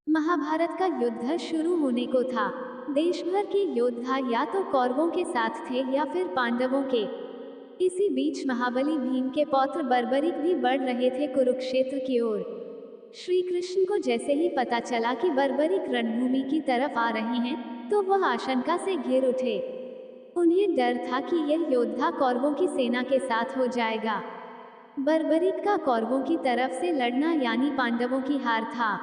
महाभारत का युद्ध शुरू होने को था। देश भर के योद्धा या तो कौरवों के साथ थे या फिर पांडवों के। इसी बीच महाबली भीम के पौत्र बर्बरिक भी बढ़ रहे थे कुरुक्षेत्र की ओर। श्री कृष्ण को जैसे ही पता चला कि बर्बरिक रणभूमि की तरफ आ रहे हैं, तो वह आशंका से घिर उठे। उन्हें डर था कि यह योद्धा कौरवों की सेना के साथ हो जाएगा। बर्बरिक का कौरवों की तरफ से लड़ना यानी पांडवों की हार था।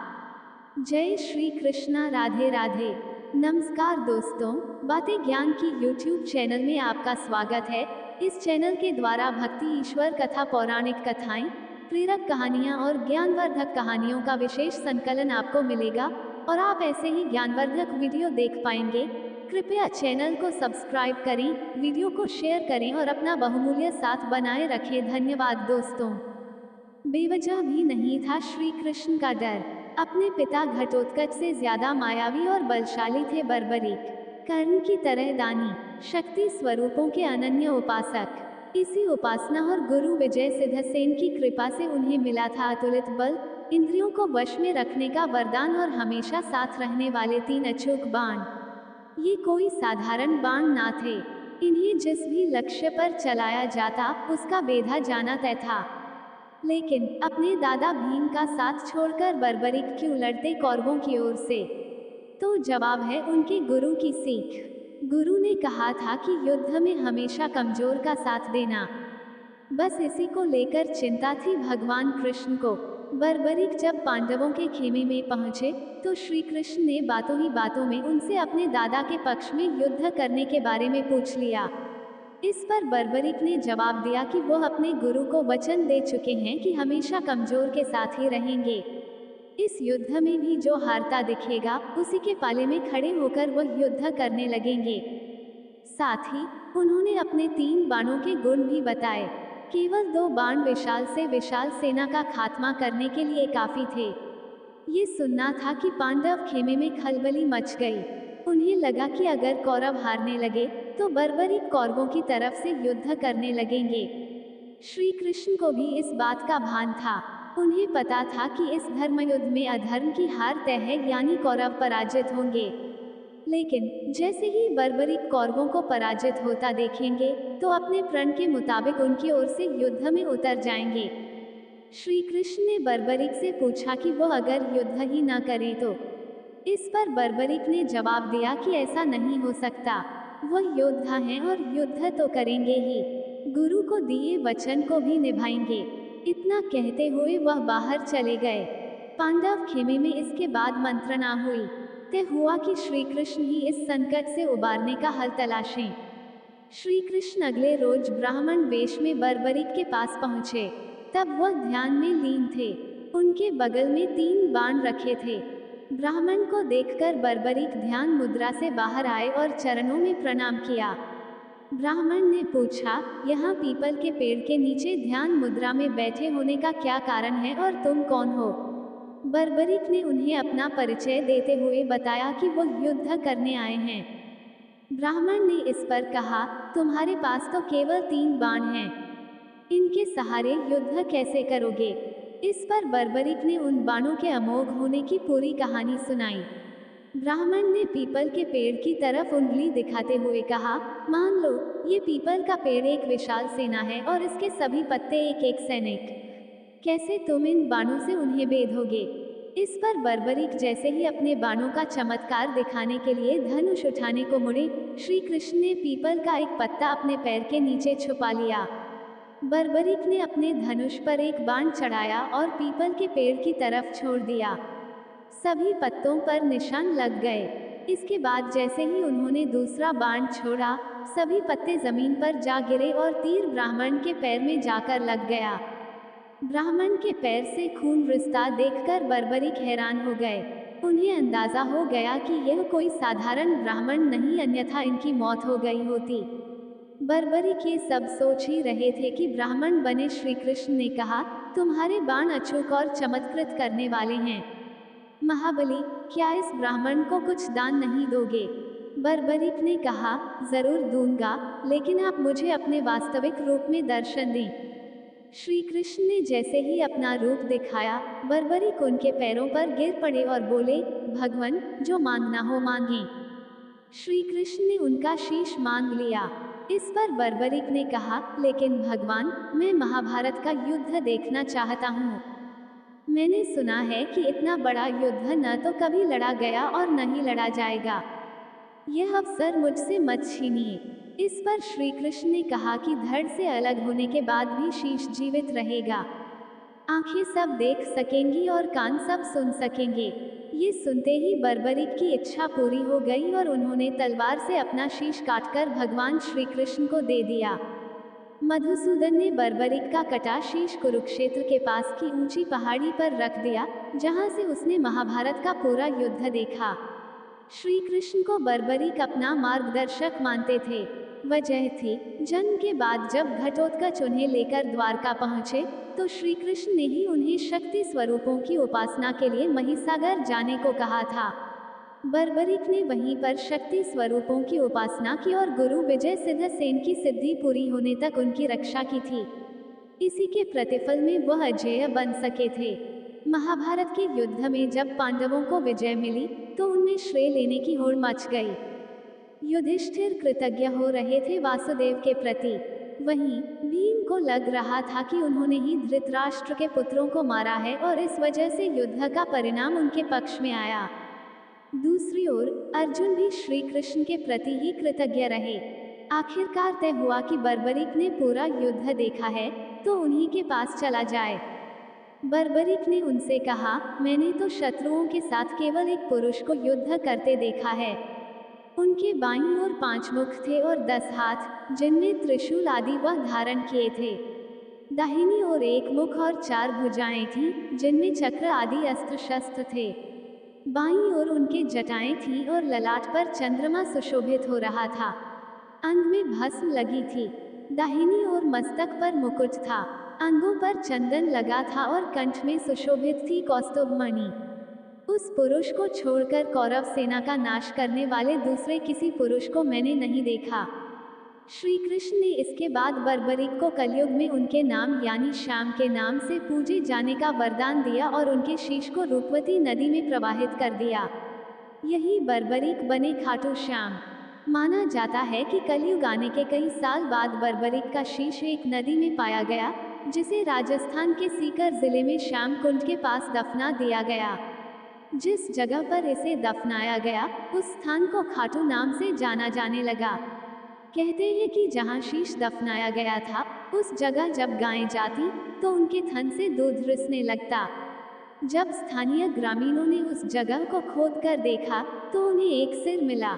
जय श्री कृष्णा, राधे राधे। नमस्कार दोस्तों, बातें ज्ञान की YouTube चैनल में आपका स्वागत है। इस चैनल के द्वारा भक्ति, ईश्वर कथा, पौराणिक कथाएं, प्रेरक कहानियां और ज्ञानवर्धक कहानियों का विशेष संकलन आपको मिलेगा और आप ऐसे ही ज्ञानवर्धक वीडियो देख पाएंगे। कृपया चैनल को सब्सक्राइब करें, वीडियो को शेयर करें और अपना बहुमूल्य साथ बनाए रखें। धन्यवाद दोस्तों। बेवजह भी नहीं था श्री कृष्ण का डर। अपने पिता घटोत्कच से ज्यादा मायावी और बलशाली थे बर्बरिक। कर्ण की तरह दानी, शक्ति स्वरूपों के अनन्य उपासक। इसी उपासना और गुरु विजय सिद्धसेन की कृपा से उन्हें मिला था अतुलित बल, इंद्रियों को वश में रखने का वरदान और हमेशा साथ रहने वाले 3 अचूक बाण। ये कोई साधारण बाण ना थे। इन्हें जिस भी लक्ष्य पर चलाया जाता, उसका बेधा जाना तय था। लेकिन अपने दादा भीम का साथ छोड़कर बर्बरिक क्यों लड़ते कौरवों की ओर से? तो जवाब है उनके गुरु की सीख। गुरु ने कहा था कि युद्ध में हमेशा कमजोर का साथ देना। बस इसी को लेकर चिंता थी भगवान कृष्ण को। बर्बरिक जब पांडवों के खेमे में पहुंचे, तो श्री कृष्ण ने बातों ही बातों में उनसे अपने दादा के पक्ष में युद्ध करने के बारे में पूछ लिया। इस पर बर्बरिक ने जवाब दिया कि वह अपने गुरु को वचन दे चुके हैं कि हमेशा कमजोर के साथ ही रहेंगे। इस युद्ध में भी जो हारता दिखेगा, उसी के पाले में खड़े होकर वह युद्ध करने लगेंगे। साथ ही उन्होंने अपने 3 बाणों के गुण भी बताए। केवल 2 बाण विशाल से विशाल सेना का खात्मा करने के लिए काफी थे। ये सुनना था कि पांडव खेमे में खलबली मच गई। उन्हें लगा कि अगर कौरव हारने लगे, तो बर्बरिक कौरवों की तरफ से युद्ध करने लगेंगे। श्री कृष्ण को भी इस बात का भान था। उन्हें पता था कि इस धर्मयुद्ध में अधर्म की हार तय है, यानी कौरव पराजित होंगे। लेकिन जैसे ही बर्बरिक कौरवों को पराजित होता देखेंगे, तो अपने प्रण के मुताबिक उनकी ओर से युद्ध में उतर जाएंगे। श्री कृष्ण ने बर्बरिक से पूछा कि वह अगर युद्ध ही न करे तो? इस पर बर्बरिक ने जवाब दिया कि ऐसा नहीं हो सकता। वह योद्धा हैं और युद्ध तो करेंगे ही। गुरु को दिए वचन को भी निभाएंगे। इतना कहते हुए वह बाहर चले गए। पांडव खेमे में इसके बाद मंत्रणा हुई। तय हुआ कि श्री कृष्ण ही इस संकट से उबारने का हल तलाशें। श्री कृष्ण अगले रोज ब्राह्मण वेश में बर्बरिक के पास पहुंचे। तब वह ध्यान में लीन थे। उनके बगल में 3 बाण रखे थे। ब्राह्मण को देखकर बर्बरिक ध्यान मुद्रा से बाहर आए और चरणों में प्रणाम किया। ब्राह्मण ने पूछा, यहाँ पीपल के पेड़ के नीचे ध्यान मुद्रा में बैठे होने का क्या कारण है और तुम कौन हो? बर्बरिक ने उन्हें अपना परिचय देते हुए बताया कि वह युद्ध करने आए हैं। ब्राह्मण ने इस पर कहा, तुम्हारे पास तो केवल 3 बाण हैं। इनके सहारे युद्ध कैसे करोगे? इस पर बर्बरिक ने उन बाणों के अमोघ होने की पूरी कहानी सुनाई। ब्राह्मण ने पीपल के पेड़ की तरफ उंगली दिखाते हुए कहा, मान लो ये पीपल का पेड़ एक विशाल सेना है और इसके सभी पत्ते एक एक सैनिक। कैसे तुम इन बाणों से उन्हें बेधोगे? इस पर बर्बरिक जैसे ही अपने बाणों का चमत्कार दिखाने के लिए धनुष उठाने को मुड़े, श्री कृष्ण ने पीपल का एक पत्ता अपने पैर के नीचे छुपा लिया। बर्बरिक ने अपने धनुष पर एक बाण चढ़ाया और पीपल के पेड़ की तरफ छोड़ दिया। सभी पत्तों पर निशान लग गए। इसके बाद जैसे ही उन्होंने दूसरा बाण छोड़ा, सभी पत्ते जमीन पर जा गिरे और तीर ब्राह्मण के पैर में जाकर लग गया। ब्राह्मण के पैर से खून रिसता देखकर बर्बरिक हैरान हो गए। उन्हें अंदाजा हो गया कि यह कोई साधारण ब्राह्मण नहीं, अन्यथा इनकी मौत हो गई होती। बर्बरिक ये सब सोच ही रहे थे कि ब्राह्मण बने श्री कृष्ण ने कहा, तुम्हारे बाण अचूक और चमत्कृत करने वाले हैं। महाबली, क्या इस ब्राह्मण को कुछ दान नहीं दोगे? बर्बरिक ने कहा, जरूर दूंगा, लेकिन आप मुझे अपने वास्तविक रूप में दर्शन दें। श्री कृष्ण ने जैसे ही अपना रूप दिखाया, बर्बरीक उनके पैरों पर गिर पड़े और बोले, भगवान, जो मांगना हो मांगे। श्री कृष्ण ने उनका शीश मांग लिया। इस पर बर्बरीक ने कहा, लेकिन भगवान, मैं महाभारत का युद्ध देखना चाहता हूँ। मैंने सुना है कि इतना बड़ा युद्ध न तो कभी लड़ा गया और न ही लड़ा जाएगा। यह अवसर मुझसे मत छीनिए। इस पर श्री कृष्ण ने कहा कि धड़ से अलग होने के बाद भी शीश जीवित रहेगा। आंखें सब देख सकेंगी और कान सब सुन सकेंगे। ये सुनते ही बर्बरीक की इच्छा पूरी हो गई और उन्होंने तलवार से अपना शीश काटकर भगवान श्री कृष्ण को दे दिया। मधुसूदन ने बर्बरीक का कटा शीश कुरुक्षेत्र के पास की ऊंची पहाड़ी पर रख दिया, जहां से उसने महाभारत का पूरा युद्ध देखा। श्री कृष्ण को बर्बरीक अपना मार्गदर्शक मानते थे। वजह थी, जन्म के बाद जब घटोत्कच उन्हें लेकर द्वारका पहुंचे, तो श्री कृष्ण ने ही उन्हें शक्ति स्वरूपों की उपासना के लिए महिसागर जाने को कहा था। बर्बरीक ने वहीं पर शक्ति स्वरूपों की उपासना की और गुरु विजय सिद्ध सेन की सिद्धि पूरी होने तक उनकी रक्षा की थी। इसी के प्रतिफल में वह अजेय बन सके थे। महाभारत के युद्ध में जब पांडवों को विजय मिली, तो उनमें श्रेय लेने की होड़ मच गई। युधिष्ठिर कृतज्ञ हो रहे थे वासुदेव के प्रति। वहीं भीम को लग रहा था कि उन्होंने ही धृतराष्ट्र के पुत्रों को मारा है और इस वजह से युद्ध का परिणाम उनके पक्ष में आया। दूसरी ओर अर्जुन भी श्री कृष्ण के प्रति ही कृतज्ञ रहे। आखिरकार तय हुआ कि बर्बरीक ने पूरा युद्ध देखा है, तो उन्हीं के पास चला जाए। बर्बरीक ने उनसे कहा, मैंने तो शत्रुओं के साथ केवल एक पुरुष को युद्ध करते देखा है। उनके बाईं ओर 5 मुख थे और 10 हाथ, जिनमें त्रिशूल आदि वह धारण किए थे। दाहिनी ओर 1 मुख और 4 भुजाएं थीं, जिनमें चक्र आदि अस्त्र शस्त्र थे। बाईं ओर उनके जटाएं थीं और ललाट पर चंद्रमा सुशोभित हो रहा था। अंग में भस्म लगी थी। दाहिनी ओर मस्तक पर मुकुट था। अंगों पर चंदन लगा था और कंठ में सुशोभित थी कौस्तुभ मणि। उस पुरुष को छोड़कर कौरव सेना का नाश करने वाले दूसरे किसी पुरुष को मैंने नहीं देखा। श्री कृष्ण ने इसके बाद बर्बरीक को कलयुग में उनके नाम यानी श्याम के नाम से पूजे जाने का वरदान दिया और उनके शीश को रूपवती नदी में प्रवाहित कर दिया। यही बर्बरीक बने खाटू श्याम। माना जाता है कि कलयुग आने के कई साल बाद बर्बरीक का शीश एक नदी में पाया गया, जिसे राजस्थान के सीकर जिले में श्याम कुंड के पास दफना दिया गया। जिस जगह पर इसे दफनाया गया, उस स्थान को खाटू नाम से जाना जाने लगा। कहते हैं कि जहां शीश दफनाया गया था, उस जगह जब गायें जाती, तो उनके थन से दूध रिसने लगता। जब स्थानीय ग्रामीणों ने उस जगह को खोदकर देखा, तो उन्हें एक सिर मिला।